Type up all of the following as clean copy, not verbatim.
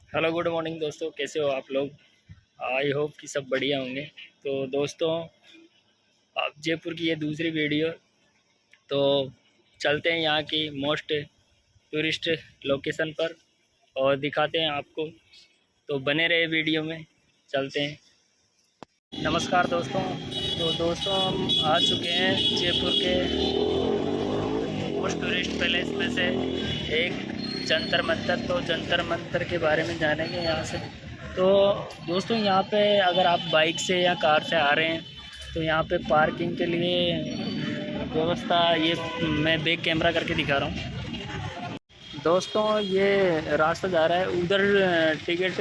Hello good morning दोस्तों, कैसे हो आप लोग। आई होप कि सब बढ़िया होंगे। तो दोस्तों, आप जयपुर की ये दूसरी वीडियो। तो चलते हैं यहाँ की मोस्ट टूरिस्ट लोकेशन पर और दिखाते हैं आपको। तो बने रहे वीडियो में, चलते हैं। नमस्कार दोस्तों। तो दोस्तों, हम आ चुके हैं जयपुर के मोस्ट टूरिस्ट पैलेस में से एक, जंतर मंतर। तो जंतर मंतर के बारे में जानेंगे यहाँ से। तो दोस्तों, यहाँ पे अगर आप बाइक से या कार से आ रहे हैं तो यहाँ पे पार्किंग के लिए व्यवस्था, ये मैं बैक कैमरा करके दिखा रहा हूँ दोस्तों। ये रास्ता जा रहा है उधर, टिकट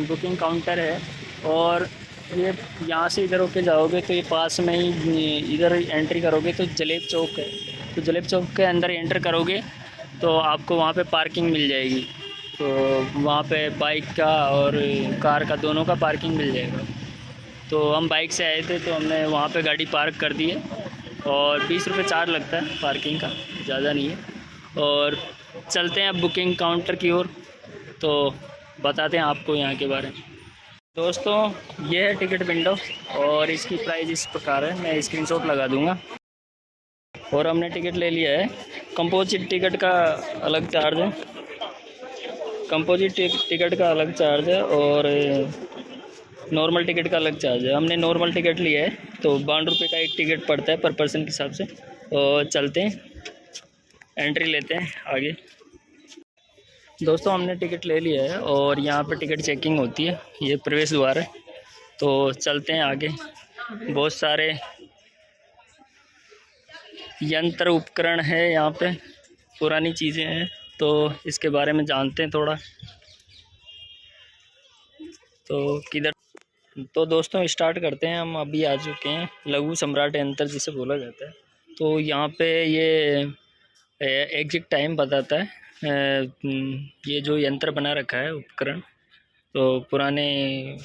बुकिंग काउंटर है। और ये यहाँ से इधर होके जाओगे तो ये पास में ही, इधर एंट्री करोगे तो जलेब चौक है। तो जलेब चौक के अंदर एंटर करोगे तो आपको वहाँ पे पार्किंग मिल जाएगी। तो वहाँ पे बाइक का और कार का दोनों का पार्किंग मिल जाएगा। तो हम बाइक से आए थे तो हमने वहाँ पे गाड़ी पार्क कर दी है और 20 रुपये चार्ज लगता है पार्किंग का, ज़्यादा नहीं है। और चलते हैं अब बुकिंग काउंटर की ओर, तो बताते हैं आपको यहाँ के बारे में। दोस्तों, ये है टिकट विंडो और इसकी प्राइस इस प्रकार है, मैं स्क्रीनशॉट लगा दूँगा। और हमने टिकट ले लिया है। कंपोजिट टिकट का अलग चार्ज है, कंपोजिट टिकट का अलग चार्ज है और नॉर्मल टिकट का अलग चार्ज है। हमने नॉर्मल टिकट लिया है तो 52 रुपये का एक टिकट पड़ता है पर पर्सन के हिसाब से। और चलते हैं, एंट्री लेते हैं आगे। दोस्तों, हमने टिकट ले लिया है और यहाँ पे टिकट चेकिंग होती है, ये प्रवेश द्वार है। तो चलते हैं आगे। बहुत सारे यंत्र उपकरण है यहाँ पे, पुरानी चीज़ें हैं, तो इसके बारे में जानते हैं थोड़ा। तो किधर, तो दोस्तों स्टार्ट करते हैं। हम अभी आ चुके हैं लघु सम्राट यंत्र जिसे बोला जाता है। तो यहाँ पे ये एग्जैक्ट टाइम बताता है। ये जो यंत्र बना रखा है उपकरण, तो पुराने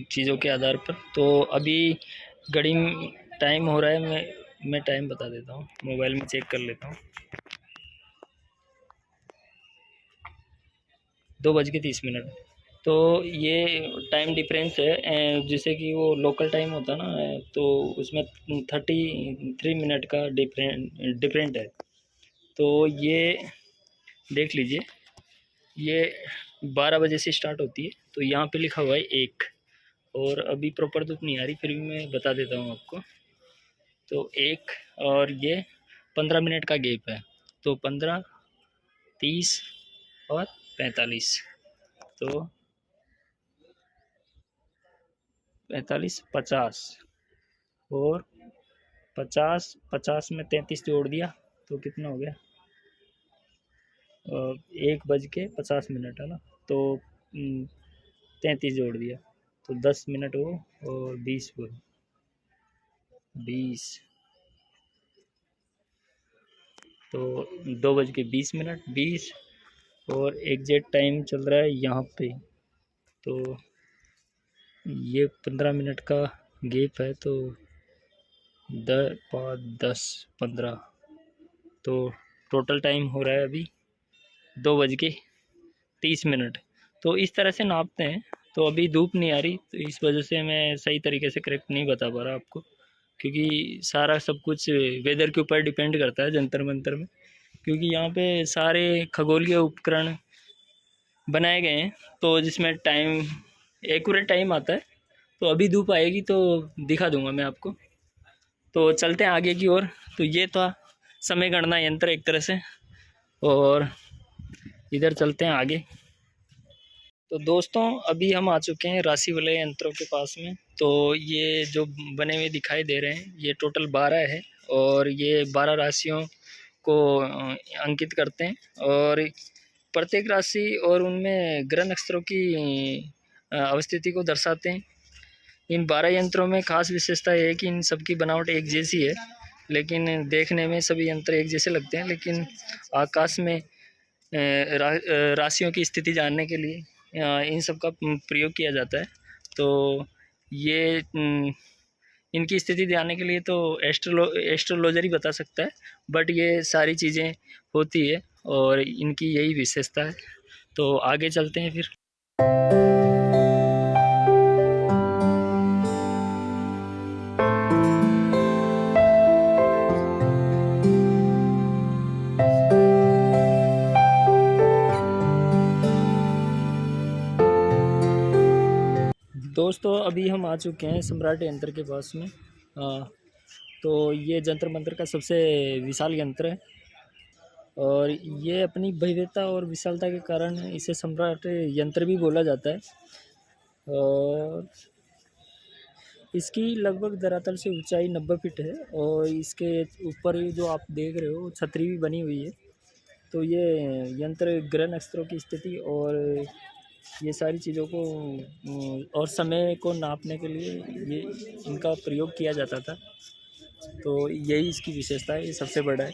चीज़ों के आधार पर। तो अभी घड़ी टाइम हो रहा है, मैं टाइम बता देता हूँ, मोबाइल में चेक कर लेता हूँ। 2:30। तो ये टाइम डिफरेंस है, जैसे कि वो लोकल टाइम होता ना, तो उसमें 33 मिनट का डिफरेंट है। तो ये देख लीजिए, ये 12 बजे से स्टार्ट होती है। तो यहाँ पे लिखा हुआ है 1, और अभी प्रॉपर धूप नहीं आ रही, फिर भी मैं बता देता हूँ आपको। तो 1, और ये 15 मिनट का गैप है। तो 15, 30 और 45। तो 45, 50 और 50 में 33 जोड़ दिया तो कितना हो गया, 1:50 है ना। तो 33 जोड़ दिया तो 10 मिनट हो, और 20 हो, 20। तो 2:20, 20, और एग्जैक्ट टाइम चल रहा है यहाँ पे। तो ये 15 मिनट का गैप है, तो 5, 10, 15। तो टोटल टाइम हो रहा है अभी 2:30। तो इस तरह से नापते हैं। तो अभी धूप नहीं आ रही, तो इस वजह से मैं सही तरीके से करेक्ट नहीं बता पा रहा आपको, क्योंकि सारा सब कुछ वेदर के ऊपर डिपेंड करता है जंतर मंतर में। क्योंकि यहाँ पे सारे खगोलीय उपकरण बनाए गए हैं, तो जिसमें टाइम, एक्यूरेट टाइम आता है। तो अभी धूप आएगी तो दिखा दूंगा मैं आपको। तो चलते हैं आगे की ओर। तो ये था समय गणना यंत्र एक तरह से, और इधर चलते हैं आगे। तो दोस्तों, अभी हम आ चुके हैं राशि वाले यंत्रों के पास में। तो ये जो बने हुए दिखाई दे रहे हैं, ये टोटल 12 है, और ये 12 राशियों को अंकित करते हैं। और प्रत्येक राशि और उनमें ग्रह नक्षत्रों की अवस्थिति को दर्शाते हैं। इन 12 यंत्रों में खास विशेषता ये है कि इन सबकी बनावट एक जैसी है, लेकिन देखने में सभी यंत्र एक जैसे लगते हैं। लेकिन आकाश में राशियों की स्थिति जानने के लिए इन सब का प्रयोग किया जाता है। तो ये इनकी स्थिति जानने के लिए तो एस्ट्रोलॉजर ही बता सकता है, बट ये सारी चीज़ें होती है और इनकी यही विशेषता है। तो आगे चलते हैं फिर। दोस्तों अभी हम आ चुके हैं सम्राट यंत्र के पास में। तो ये जंतर मंतर का सबसे विशाल यंत्र है और ये अपनी भव्यता और विशालता के कारण इसे सम्राट यंत्र भी बोला जाता है। और इसकी लगभग धरातल से ऊंचाई 90 फीट है और इसके ऊपर ही जो आप देख रहे हो छतरी भी बनी हुई है। तो ये यंत्र ग्रह नक्षत्रों की स्थिति और ये सारी चीज़ों को और समय को नापने के लिए ये इनका प्रयोग किया जाता था। तो यही इसकी विशेषता है, ये सबसे बड़ा है।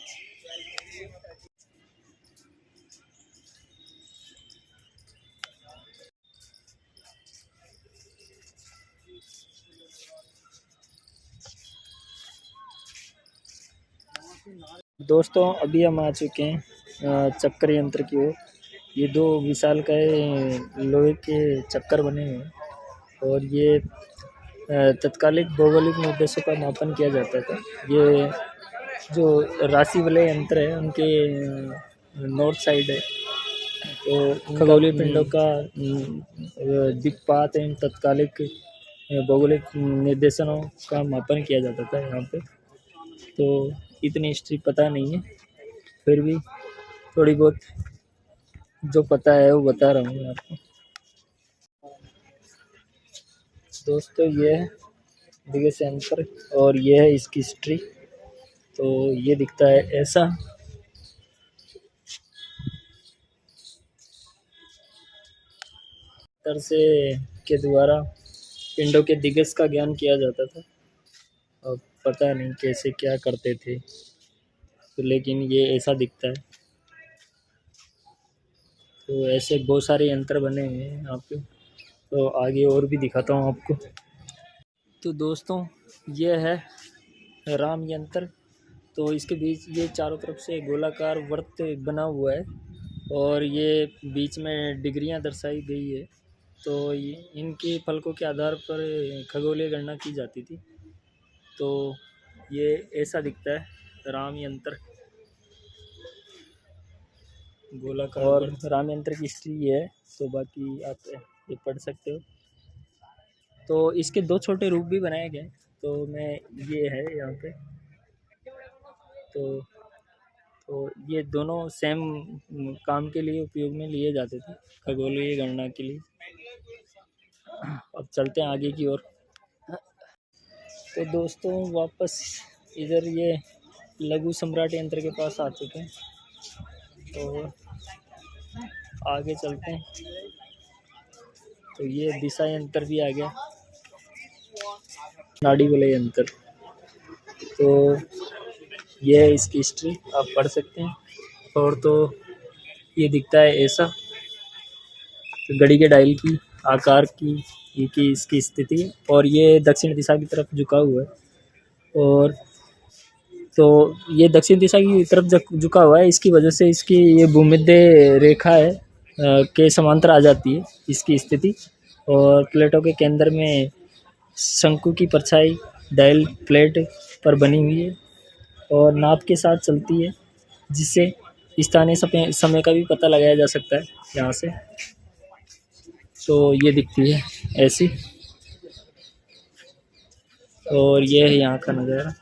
दोस्तों अभी हम आ चुके हैं चक्कर यंत्र की ओर। ये दो विशालकाय लोहे के चक्कर बने हुए हैं और ये तत्कालिक भौगोलिक निर्देशों का मापन किया जाता था। ये जो राशि वाले यंत्र है उनके नॉर्थ साइड है। तो खगोलीय पिंडों का दिक्पात एवं तत्कालिक भौगोलिक निर्देशनों का मापन किया जाता था यहाँ पे। तो इतनी हिस्ट्री पता नहीं है, फिर भी थोड़ी बहुत जो पता है वो बता रहा हूँ आपको। दोस्तों ये है बिगेस्ट यंत्र और ये है इसकी हिस्ट्री। तो ये दिखता है ऐसा। तरह से के द्वारा पिंडों के दिग्गज का ज्ञान किया जाता था। अब पता नहीं कैसे क्या करते थे, तो लेकिन ये ऐसा दिखता है। तो ऐसे बहुत सारे यंत्र बने हुए हैं यहाँ पे। तो आगे और भी दिखाता हूँ आपको। तो दोस्तों ये है राम यंत्र। तो इसके बीच ये चारों तरफ से गोलाकार वर्त बना हुआ है और ये बीच में डिग्रियां दर्शाई गई है। तो इनके फलकों के आधार पर खगोलीय गणना की जाती थी। तो ये ऐसा दिखता है राम यंत्र गोलाकार। और राम यंत्र की हिस्ट्री ये है, तो बाकी आप ये पढ़ सकते हो। तो इसके दो छोटे रूप भी बनाए गए। तो मैं ये है यहाँ पे। तो ये दोनों सेम काम के लिए उपयोग में लिए जाते थे, खगोलीय गणना के लिए। अब चलते हैं आगे की ओर। तो दोस्तों वापस इधर ये लघु सम्राट यंत्र के पास आ चुके हैं। तो आगे चलते हैं। तो ये दिशा यंत्र भी आ गया, नाड़ी वाले यंत्र। तो ये है इसकी हिस्ट्री, आप पढ़ सकते हैं। और तो ये दिखता है ऐसा। तो घड़ी के डायल की आकार की इसकी स्थिति, और ये दक्षिण दिशा की तरफ झुका हुआ है। और तो ये दक्षिण दिशा की तरफ झुका हुआ है, इसकी वजह से इसकी ये भूमध्य रेखा है के समांतर आ जाती है इसकी स्थिति। और प्लेटों के केंद्र में शंकु की परछाई डायल प्लेट पर बनी हुई है और नाप के साथ चलती है, जिससे स्थानीय समय का भी पता लगाया जा सकता है यहाँ से। तो ये दिखती है ऐसी। और ये है यहाँ का नज़ारा।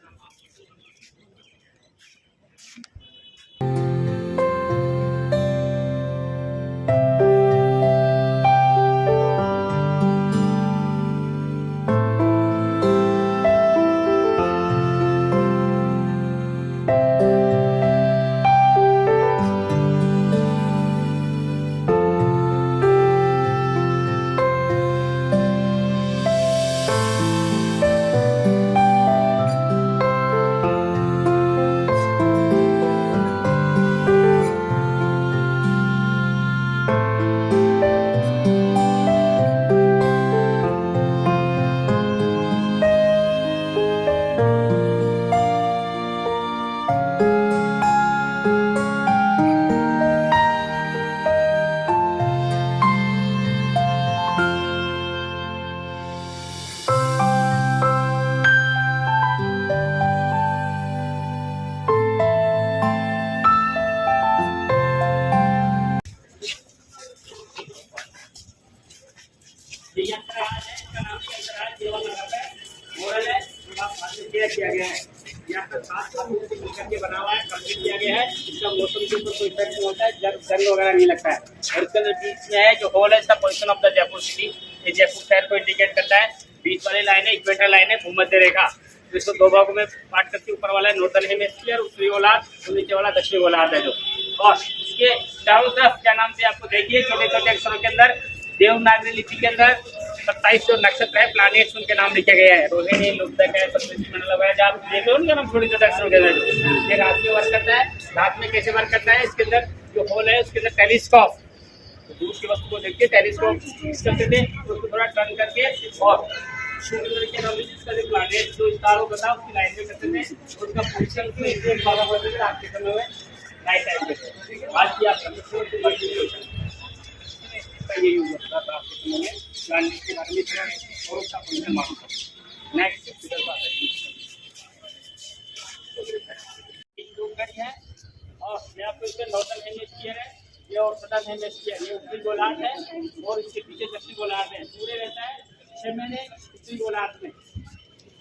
ये यंत्रराज है, इसका नाम भी यंत्रराज ये वाला है, मॉडल है, थोड़ा हाथ में किया गया है। यहाँ पर 7 साल से मिलकर के बना हुआ है, कंप्लीट किया गया है। इसका मौसम के ऊपर कोई इफेक्ट नहीं होता है, जंग वगैरह नहीं लगता है। और इसका जो बीच में है जो होल है, इसका position of the Jaipur city, ये जयपुर शहर को इंडिकेट करता है। बीच वाली लाइन है इक्वेटर लाइन है, भूमध्य रेखा, तो इसको 2 भागों में पार्ट करके ऊपर वाला है नॉर्दर्न हेमिस्फीयर, उत्तरी गोलार्ध, और नीचे वाला दक्षिणी गोलार्ध है जो। और इसके चारों तरफ क्या नाम से आपको देखिए छोटे छोटे अक्षरों के अंदर देवनागरी लिपि के अंदर 27 जो नक्षत्र है, प्लैनेट्स, उनके नाम लिखे गए हैं। रोहिणी, लुब्धक है, सप्तऋषि मंडल है, जब आप देख लो उनके नाम छोटे छोटे अक्षरों के अंदर। ये रात में वर्क करता है। रात में कैसे वर्क करता है, इसके अंदर जो होल है उसके अंदर टेलीस्कोप, दूर की वस्तु को देखते टेलीस्कोप करते थे, उसको थोड़ा टर्न करके और इसका जो प्लैनेट जो तारों का था उसकी लाइन में करते थे, उसका पोजिशन में फॉलो करते थे रात के समय में नाइट टाइम पे। आज की आप ये यूज होता था आपके समय में प्लैनेट के बारे में और उसका पोजिशन मालूम था। नेक्स्ट घड़ी है और मैं आपको इसके नॉर्दर्न हेमिस्फीयर है ये और सदर्न हेमिस्फीयर, ये उत्तरी गोलार्ध है और इसके पीछे दक्षिणी गोलार्ध है। सूर्य रहता है 6 महीने उत्तरी गोलार्ध में,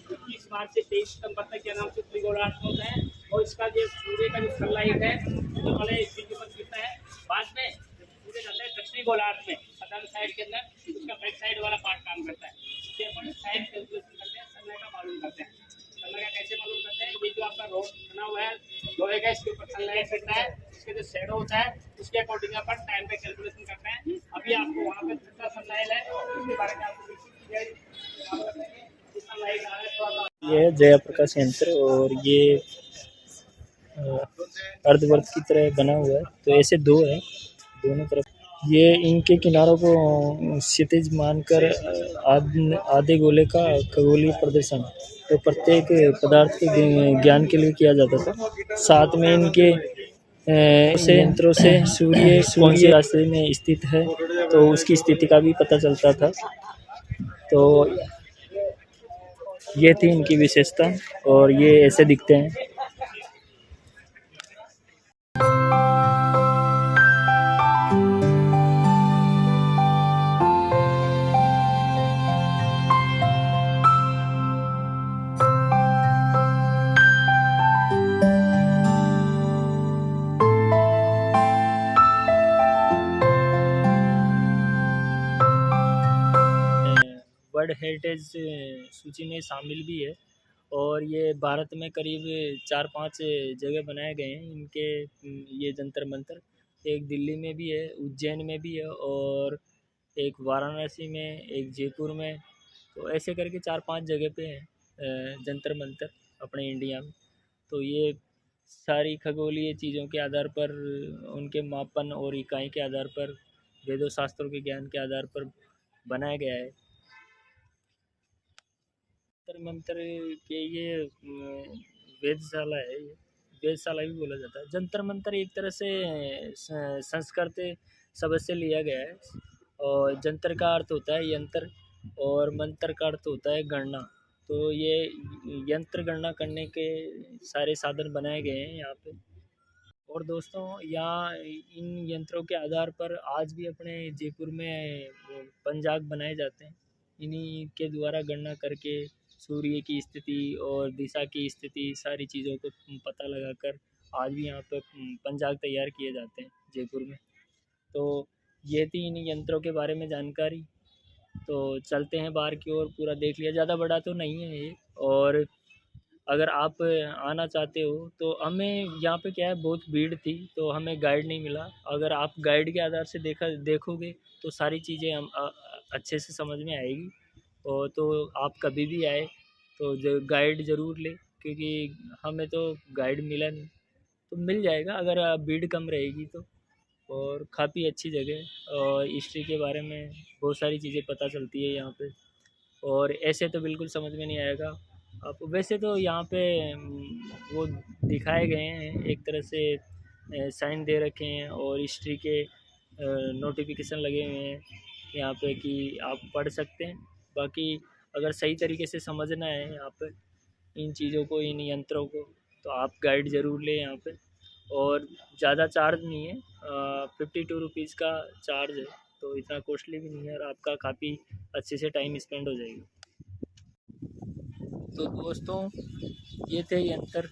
21 मार्च से 23 सितंबर तक क्या नाम से उत्तरी गोलार्ध में होता है। और इसका जो सूर्य का जो सनलाइट है वो वाले इस के ऊपर गिरता है। बाद में सूर्य जाता है दक्षिणी गोलार्ध में, सदर्न साइड के अंदर, उसका बैक साइड वाला पार्ट काम करता है। इससे अपन साइड कैलकुलेशन करते हैं, समय का मालूम करते हैं। समय का कैसे मालूम करते हैं, ये जो आपका रोड बना हुआ है लोहे का, इसके ऊपर सनलाइट करता है, इसके जो शैडो होता है उसके अकॉर्डिंग अपन टाइम पे कैलकुलेशन करते हैं। अभी आपको वहाँ पे दूसरा सनलाइट है उसके बारे में आपको ये है जया प्रकाश यंत्र और ये अर्धवर्त की तरह बना हुआ है। तो ऐसे 2 है दोनों तरफ। ये इनके किनारों को क्षितिज मानकर आधे गोले का खगोलीय प्रदर्शन तो प्रत्येक पदार्थ के ज्ञान के लिए किया जाता था। साथ में इनके से यंत्रों से सूर्य कौन से रास्ते में स्थित है तो उसकी स्थिति का भी पता चलता था। तो ये थी इनकी विशेषता और ये ऐसे दिखते हैं। वर्ल्ड हेरिटेज सूची में शामिल भी है और ये भारत में करीब 4-5 जगह बनाए गए हैं इनके ये जंतर मंतर। एक दिल्ली में भी है, उज्जैन में भी है और एक वाराणसी में, एक जयपुर में। तो ऐसे करके 4-5 जगह पे हैं जंतर मंतर अपने इंडिया में। तो ये सारी खगोलीय चीज़ों के आधार पर, उनके मापन और इकाई के आधार पर, वेदों शास्त्रों के ज्ञान के आधार पर बनाया गया है। जंतर मंतर के ये वेधशाला है, ये वेधशाला भी बोला जाता है। जंतर मंतर एक तरह से संस्कृत शब्द से लिया गया है और जंतर का अर्थ होता है यंत्र और मंत्र का अर्थ होता है गणना। तो ये यंत्र गणना करने के सारे साधन बनाए गए हैं यहाँ पे। और दोस्तों यहाँ इन यंत्रों के आधार पर आज भी अपने जयपुर में पंजाग बनाए जाते हैं। इन्हीं के द्वारा गणना करके सूर्य की स्थिति और दिशा की स्थिति सारी चीज़ों को पता लगाकर आज भी यहाँ पर पंजाग तैयार किए जाते हैं जयपुर में। तो ये थी इन यंत्रों के बारे में जानकारी। तो चलते हैं बाहर की ओर, पूरा देख लिया। ज़्यादा बड़ा तो नहीं है ये, और अगर आप आना चाहते हो तो हमें यहाँ पे क्या है, बहुत भीड़ थी तो हमें गाइड नहीं मिला। अगर आप गाइड के आधार से देखोगे तो सारी चीज़ें हम अच्छे से समझ में आएगी। और तो आप कभी भी आए तो गाइड ज़रूर ले, क्योंकि हमें तो गाइड मिला नहीं। तो मिल जाएगा अगर भीड़ कम रहेगी तो। और काफ़ी अच्छी जगह है और हिस्ट्री के बारे में बहुत सारी चीज़ें पता चलती है यहाँ पे। और ऐसे तो बिल्कुल समझ में नहीं आएगा आप। वैसे तो यहाँ पे वो दिखाए गए हैं, एक तरह से साइन दे रखे हैं और हिस्ट्री के नोटिफिकेशन लगे हुए हैं यहाँ पे कि आप पढ़ सकते हैं। बाकी अगर सही तरीके से समझना है यहाँ पे इन चीज़ों को, इन यंत्रों को, तो आप गाइड ज़रूर लें यहाँ पे। और ज़्यादा चार्ज नहीं है, 52 रुपीज़ का चार्ज है तो इतना कॉस्टली भी नहीं है और आपका काफ़ी अच्छे से टाइम स्पेंड हो जाएगा। तो दोस्तों ये थे यंत्र,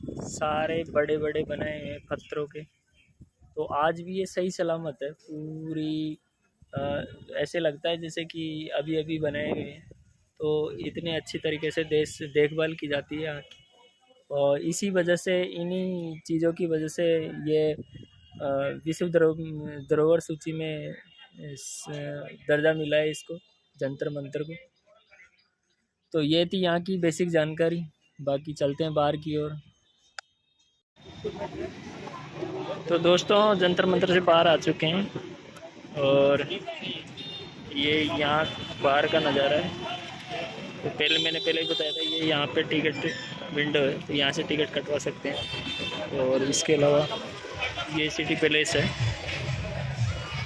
सारे बड़े बड़े बनाए हैं पत्थरों के। तो आज भी ये सही सलामत है पूरी, ऐसे लगता है जैसे कि अभी अभी बनाए गए हैं। तो इतने अच्छी तरीके से देखभाल की जाती है और इसी वजह से, इन्हीं चीज़ों की वजह से ये विश्व धरोहर सूची में दर्जा मिला है इसको, जंतर मंतर को। तो ये थी यहाँ की बेसिक जानकारी, बाकी चलते हैं बाहर की ओर। तो दोस्तों जंतर मंतर से बाहर आ चुके हैं और ये यहाँ बाहर का नज़ारा है। तो मैंने पहले ही बताया था, ये यहाँ पे टिकट विंडो है, तो यहाँ से टिकट कटवा सकते हैं। और इसके अलावा ये सिटी पैलेस है।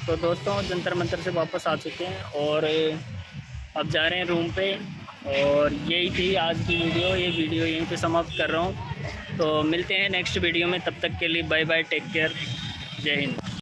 तो दोस्तों जंतर मंतर से वापस आ चुके हैं और अब जा रहे हैं रूम पे। और यही थी आज की वीडियो, ये वीडियो यहीं पे समाप्त कर रहा हूँ। तो मिलते हैं नेक्स्ट वीडियो में, तब तक के लिए बाय बाय, टेक केयर, जय हिंद।